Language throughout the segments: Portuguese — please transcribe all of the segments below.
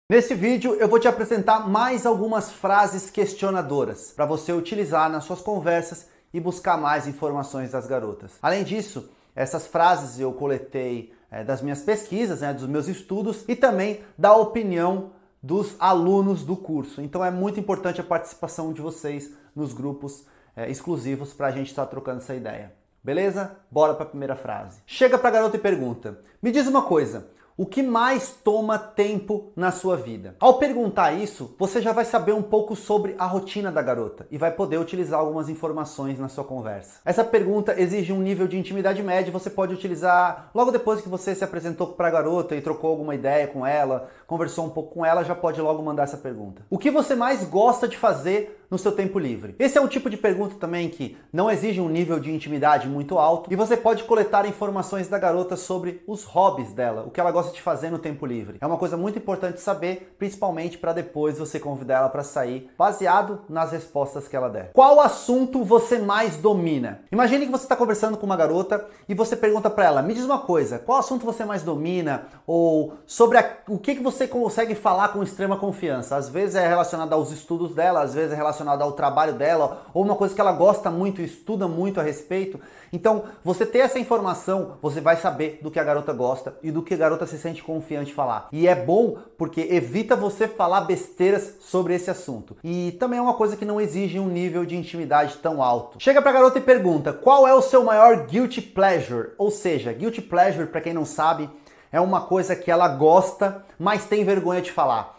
Nesse vídeo eu vou te apresentar mais algumas frases questionadoras para você utilizar nas suas conversas e buscar mais informações das garotas. Além disso, essas frases eu coletei das minhas pesquisas, dos meus estudos e também da opinião dos alunos do curso. Então é muito importante a participação de vocês nos grupos exclusivos para a gente estar trocando essa ideia. Beleza? Bora para a primeira frase. Chega para a garota e pergunta: me diz uma coisa, o que mais toma tempo na sua vida? Ao perguntar isso, você já vai saber um pouco sobre a rotina da garota e vai poder utilizar algumas informações na sua conversa. Essa pergunta exige um nível de intimidade médio, você pode utilizar logo depois que você se apresentou para a garota e trocou alguma ideia com ela, conversou um pouco com ela, já pode logo mandar essa pergunta. O que você mais gosta de fazer no seu tempo livre? Esse é um tipo de pergunta também que não exige um nível de intimidade muito alto e você pode coletar informações da garota sobre os hobbies dela, o que ela gosta de fazer no tempo livre. É uma coisa muito importante saber, principalmente para depois você convidar ela para sair, baseado nas respostas que ela der. Qual assunto você mais domina? Imagine que você está conversando com uma garota e você pergunta para ela: me diz uma coisa, qual assunto você mais domina? Ou sobre o que você consegue falar com extrema confiança? Às vezes é relacionado aos estudos dela, às vezes é relacionado ao trabalho dela, ou uma coisa que ela gosta muito e estuda muito a respeito. Então, você ter essa informação, você vai saber do que a garota gosta e do que a garota se sente confiante em falar. E é bom porque evita você falar besteiras sobre esse assunto. E também é uma coisa que não exige um nível de intimidade tão alto. Chega pra garota e pergunta: qual é o seu maior guilty pleasure? Ou seja, guilty pleasure, pra quem não sabe, é uma coisa que ela gosta, mas tem vergonha de falar.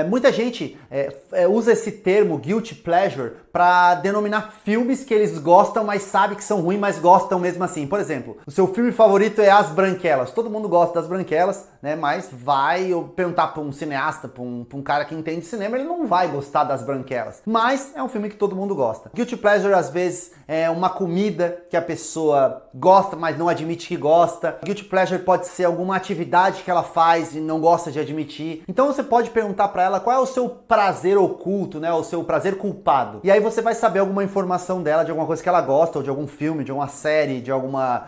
Muita gente usa esse termo guilty pleasure para denominar filmes que eles gostam, mas sabe que são ruins, mas gostam mesmo assim. Por exemplo, o seu filme favorito é As Branquelas. Todo mundo gosta das Branquelas, né? Mas vai eu perguntar para um cineasta, para um cara que entende cinema, ele não vai gostar das Branquelas. Mas é um filme que todo mundo gosta. Guilty pleasure às vezes é uma comida que a pessoa gosta, mas não admite que gosta. Guilty pleasure pode ser alguma atividade que ela faz e não gosta de admitir. Então você pode perguntar para ela qual é o seu prazer oculto, né? O seu prazer culpado. E aí você vai saber alguma informação dela, de alguma coisa que ela gosta, ou de algum filme, de uma série, de alguma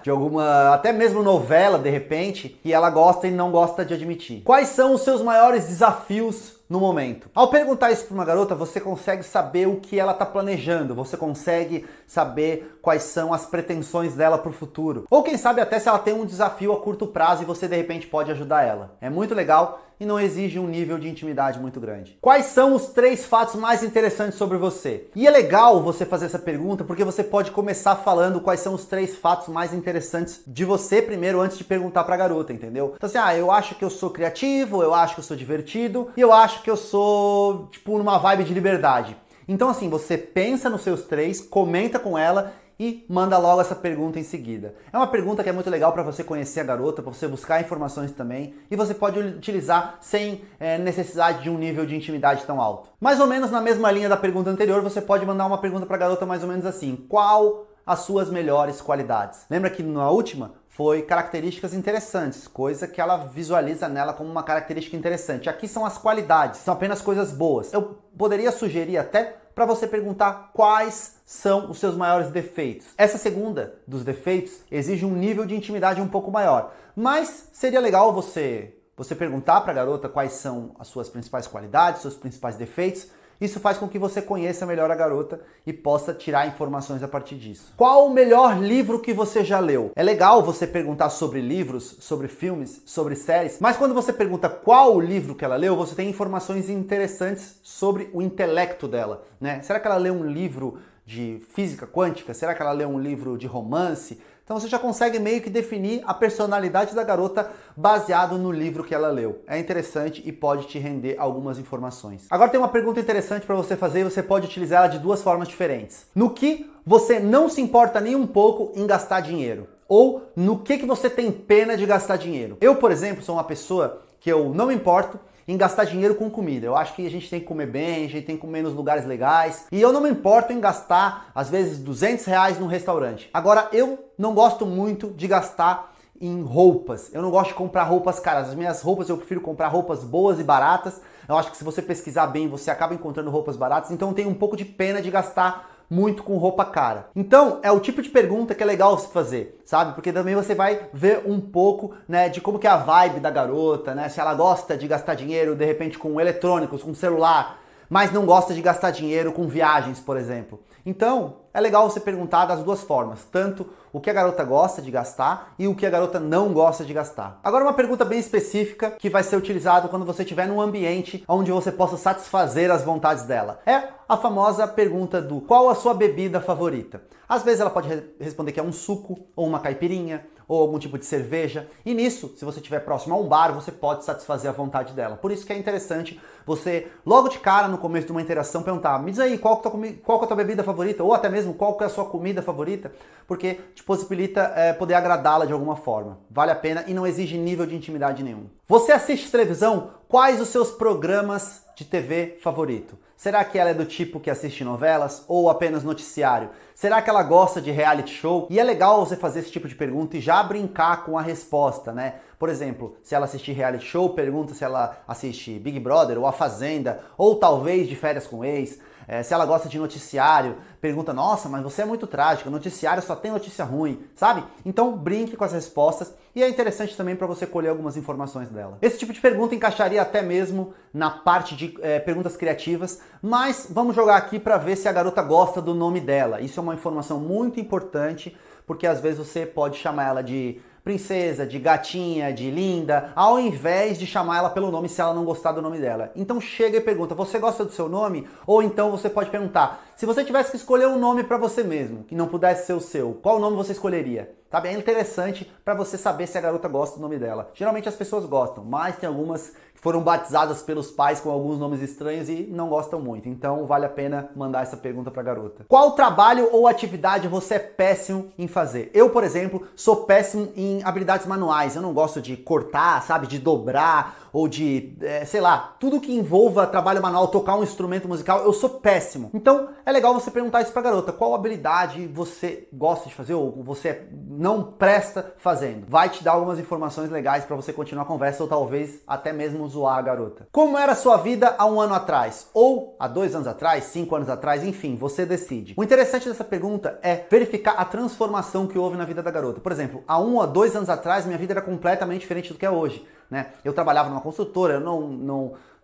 até mesmo novela, de repente, que ela gosta e não gosta de admitir. Quais são os seus maiores desafios no momento? Ao perguntar isso para uma garota, você consegue saber o que ela está planejando, você consegue saber quais são as pretensões dela para o futuro. Ou quem sabe até se ela tem um desafio a curto prazo e você de repente pode ajudar ela. É muito legal e não exige um nível de intimidade muito grande. Quais são os 3 fatos mais interessantes sobre você? E é legal você fazer essa pergunta porque você pode começar falando quais são os 3 fatos mais interessantes de você primeiro antes de perguntar pra garota, entendeu? Então assim, eu acho que eu sou criativo, eu acho que eu sou divertido e eu acho que eu sou, numa vibe de liberdade. Então assim, você pensa nos seus 3, comenta com ela e manda logo essa pergunta em seguida. É uma pergunta que é muito legal para você conhecer a garota, para você buscar informações também, e você pode utilizar sem necessidade de um nível de intimidade tão alto. Mais ou menos na mesma linha da pergunta anterior, você pode mandar uma pergunta para a garota mais ou menos assim: qual as suas melhores qualidades? Lembra que na última foi características interessantes, coisa que ela visualiza nela como uma característica interessante. Aqui são as qualidades, são apenas coisas boas. Eu poderia sugerir até para você perguntar quais são os seus maiores defeitos. Essa segunda dos defeitos exige um nível de intimidade um pouco maior, mas seria legal você perguntar para a garota quais são as suas principais qualidades, seus principais defeitos. Isso faz com que você conheça melhor a garota e possa tirar informações a partir disso. Qual o melhor livro que você já leu? É legal você perguntar sobre livros, sobre filmes, sobre séries, mas quando você pergunta qual o livro que ela leu, você tem informações interessantes sobre o intelecto dela, né? Será que ela leu um livro de física quântica? Será que ela leu um livro de romance? Então você já consegue meio que definir a personalidade da garota baseado no livro que ela leu. É interessante e pode te render algumas informações. Agora tem uma pergunta interessante para você fazer e você pode utilizar ela de 2 formas diferentes. No que você não se importa nem um pouco em gastar dinheiro? Ou no que você tem pena de gastar dinheiro? Eu, por exemplo, sou uma pessoa que eu não me importo em gastar dinheiro com comida. Eu acho que a gente tem que comer bem, a gente tem que comer nos lugares legais. E eu não me importo em gastar, às vezes, R$200 num restaurante. Agora, eu não gosto muito de gastar em roupas. Eu não gosto de comprar roupas caras. As minhas roupas, eu prefiro comprar roupas boas e baratas. Eu acho que se você pesquisar bem, você acaba encontrando roupas baratas. Então, eu tenho um pouco de pena de gastar muito com roupa cara. Então, é o tipo de pergunta que é legal você fazer, sabe? Porque também você vai ver um pouco, né, de como que é a vibe da garota, né? Se ela gosta de gastar dinheiro, de repente, com eletrônicos, com celular, mas não gosta de gastar dinheiro com viagens, por exemplo. Então, é legal você perguntar das duas formas, tanto o que a garota gosta de gastar e o que a garota não gosta de gastar. Agora, uma pergunta bem específica que vai ser utilizada quando você estiver num ambiente onde você possa satisfazer as vontades dela. É a famosa pergunta do qual a sua bebida favorita? Às vezes ela pode responder que é um suco, ou uma caipirinha, ou algum tipo de cerveja. E nisso, se você estiver próximo a um bar, você pode satisfazer a vontade dela. Por isso que é interessante você, logo de cara, no começo de uma interação, perguntar: me diz aí, qual que é a tua bebida favorita? Ou até mesmo, qual que é a sua comida favorita? Porque te possibilita poder agradá-la de alguma forma. Vale a pena e não exige nível de intimidade nenhum. Você assiste televisão? Quais os seus programas de TV favorito? Será que ela é do tipo que assiste novelas ou apenas noticiário? Será que ela gosta de reality show? E é legal você fazer esse tipo de pergunta e já brincar com a resposta, né? Por exemplo, se ela assistir reality show, pergunta se ela assiste Big Brother ou A Fazenda, ou talvez De Férias com Ex. Se ela gosta de noticiário, pergunta: nossa, mas você é muito trágica, noticiário só tem notícia ruim, sabe? Então brinque com as respostas e é interessante também para você colher algumas informações dela. Esse tipo de pergunta encaixaria até mesmo na parte de perguntas criativas, mas vamos jogar aqui para ver se a garota gosta do nome dela. Isso é uma informação muito importante, porque às vezes você pode chamar ela de princesa, de gatinha, de linda, ao invés de chamar ela pelo nome se ela não gostar do nome dela. Então chega e pergunta: você gosta do seu nome? Ou então você pode perguntar: se você tivesse que escolher um nome para você mesmo, que não pudesse ser o seu, qual nome você escolheria? Tá bem? É interessante para você saber se a garota gosta do nome dela. Geralmente as pessoas gostam, mas tem algumas que foram batizadas pelos pais com alguns nomes estranhos e não gostam muito. Então vale a pena mandar essa pergunta pra garota. Qual trabalho ou atividade você é péssimo em fazer? Eu, por exemplo, sou péssimo em habilidades manuais. Eu não gosto de cortar, sabe? De dobrar ou de, sei lá, tudo que envolva trabalho manual, tocar um instrumento musical, eu sou péssimo. Então é legal você perguntar isso pra garota: qual habilidade você gosta de fazer ou você não presta fazendo? Vai te dar algumas informações legais para você continuar a conversa ou talvez até mesmo zoar a garota. Como era a sua vida há um ano atrás? Ou há 2 anos atrás, 5 anos atrás, enfim, você decide. O interessante dessa pergunta é verificar a transformação que houve na vida da garota. Por exemplo, há 1 a 2 anos atrás, minha vida era completamente diferente do que é hoje, né? Eu trabalhava numa construtora, eu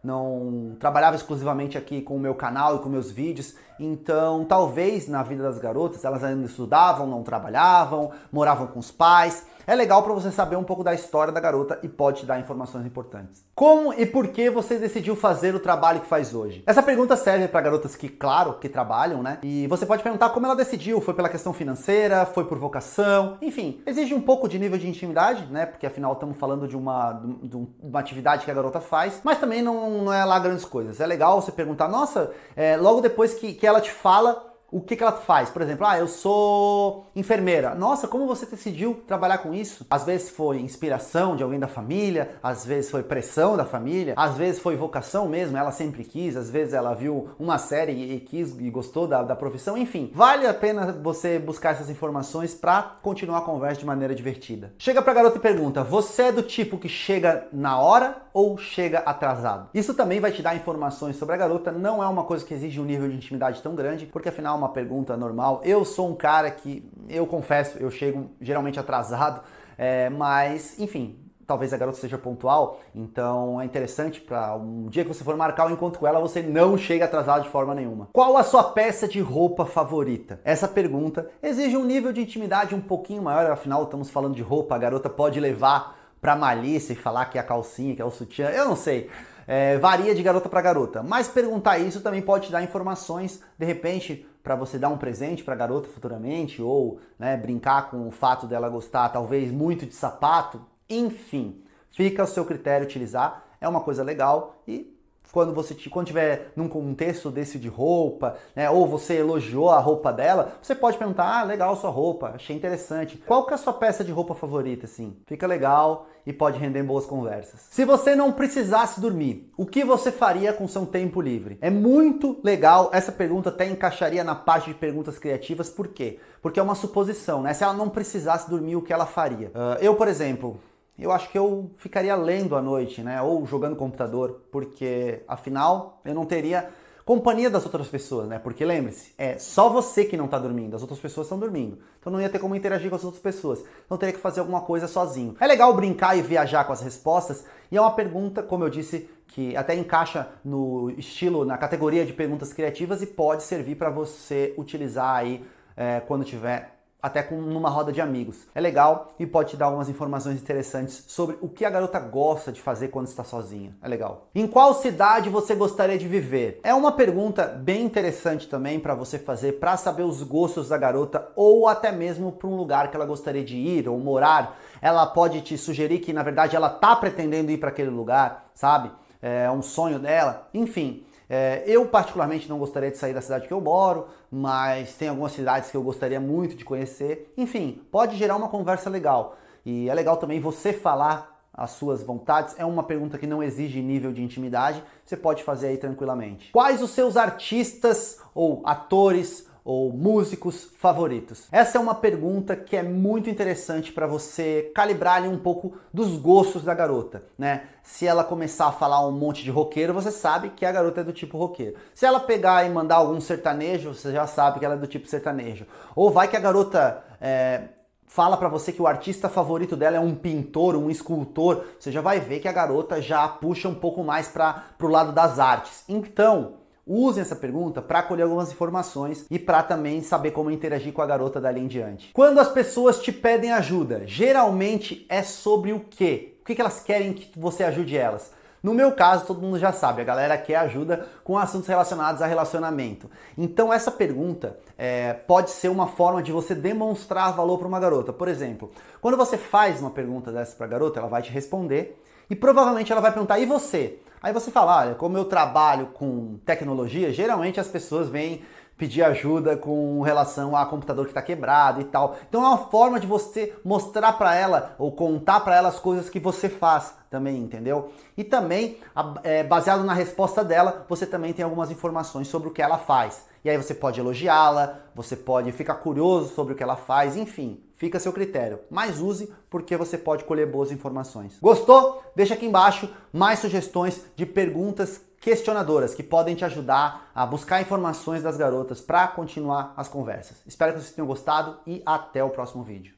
não trabalhava exclusivamente aqui com o meu canal e com meus vídeos, então talvez na vida das garotas elas ainda estudavam, não trabalhavam, moravam com os pais. É legal para você saber um pouco da história da garota e pode te dar informações importantes. Como e por que você decidiu fazer o trabalho que faz hoje? Essa pergunta serve para garotas que, claro, que trabalham, né? E você pode perguntar como ela decidiu. Foi pela questão financeira? Foi por vocação? Enfim, exige um pouco de nível de intimidade, né? Porque afinal estamos falando de uma atividade que a garota faz, mas também não é lá grandes coisas. É legal você perguntar: nossa, logo depois que ela te fala o que ela faz. Por exemplo, eu sou enfermeira. Nossa, como você decidiu trabalhar com isso? Às vezes foi inspiração de alguém da família, às vezes foi pressão da família, às vezes foi vocação mesmo, ela sempre quis, às vezes ela viu uma série e quis e gostou da profissão. Enfim, vale a pena você buscar essas informações para continuar a conversa de maneira divertida. Chega pra garota e pergunta: você é do tipo que chega na hora ou chega atrasado? Isso também vai te dar informações sobre a garota. Não é uma coisa que exige um nível de intimidade tão grande, porque afinal uma pergunta normal. Eu sou um cara que, eu confesso, eu chego geralmente atrasado, mas enfim, talvez a garota seja pontual, então é interessante para um dia que você for marcar o encontro com ela, você não chega atrasado de forma nenhuma. Qual a sua peça de roupa favorita? Essa pergunta exige um nível de intimidade um pouquinho maior, afinal estamos falando de roupa, a garota pode levar pra malícia e falar que é a calcinha, que é o sutiã, eu não sei. Varia de garota para garota, mas perguntar isso também pode te dar informações, de repente, para você dar um presente para a garota futuramente, ou brincar com o fato dela gostar talvez muito de sapato. Enfim, fica ao seu critério utilizar, é uma coisa legal. E quando tiver num contexto desse de roupa, ou você elogiou a roupa dela, você pode perguntar: legal sua roupa, achei interessante. Qual que é a sua peça de roupa favorita, assim? Fica legal e pode render boas conversas. Se você não precisasse dormir, o que você faria com seu tempo livre? É muito legal, essa pergunta até encaixaria na parte de perguntas criativas. Por quê? Porque é uma suposição, né? Se ela não precisasse dormir, o que ela faria? Eu, por exemplo, eu acho que eu ficaria lendo à noite, né? Ou jogando computador, porque afinal eu não teria companhia das outras pessoas, né? Porque lembre-se, é só você que não tá dormindo, as outras pessoas estão dormindo. Então não ia ter como interagir com as outras pessoas. Então teria que fazer alguma coisa sozinho. É legal brincar e viajar com as respostas, e é uma pergunta, como eu disse, que até encaixa no estilo, na categoria de perguntas criativas e pode servir para você utilizar aí quando tiver até numa roda de amigos. É legal e pode te dar algumas informações interessantes sobre o que a garota gosta de fazer quando está sozinha. É legal. Em qual cidade você gostaria de viver? É uma pergunta bem interessante também para você fazer para saber os gostos da garota ou até mesmo para um lugar que ela gostaria de ir ou morar. Ela pode te sugerir que na verdade ela tá pretendendo ir para aquele lugar, sabe? É um sonho dela. Enfim, eu particularmente não gostaria de sair da cidade que eu moro, mas tem algumas cidades que eu gostaria muito de conhecer. Enfim, pode gerar uma conversa legal. E é legal também você falar as suas vontades. É uma pergunta que não exige nível de intimidade, você pode fazer aí tranquilamente. Quais os seus artistas ou atores ou músicos favoritos? Essa é uma pergunta que é muito interessante para você calibrar ali um pouco dos gostos da garota, né? Se ela começar a falar um monte de roqueiro, você sabe que a garota é do tipo roqueiro. Se ela pegar e mandar algum sertanejo, você já sabe que ela é do tipo sertanejo. Ou vai que a garota fala pra você que o artista favorito dela é um pintor, um escultor, você já vai ver que a garota já puxa um pouco mais pro lado das artes. Então, usem essa pergunta para colher algumas informações e para também saber como interagir com a garota dali em diante. Quando as pessoas te pedem ajuda, geralmente é sobre o quê? O que elas querem que você ajude elas? No meu caso, todo mundo já sabe, a galera quer ajuda com assuntos relacionados a relacionamento. Então essa pergunta pode ser uma forma de você demonstrar valor para uma garota. Por exemplo, quando você faz uma pergunta dessa para a garota, ela vai te responder e provavelmente ela vai perguntar, e você? Aí você fala, olha, como eu trabalho com tecnologia, geralmente as pessoas vêm pedir ajuda com relação a computador que está quebrado e tal. Então é uma forma de você mostrar para ela ou contar para ela as coisas que você faz também, entendeu? E também, baseado na resposta dela, você também tem algumas informações sobre o que ela faz. E aí você pode elogiá-la, você pode ficar curioso sobre o que ela faz, enfim, fica a seu critério. Mas use porque você pode colher boas informações. Gostou? Deixa aqui embaixo mais sugestões de perguntas questionadoras que podem te ajudar a buscar informações das garotas para continuar as conversas. Espero que vocês tenham gostado e até o próximo vídeo.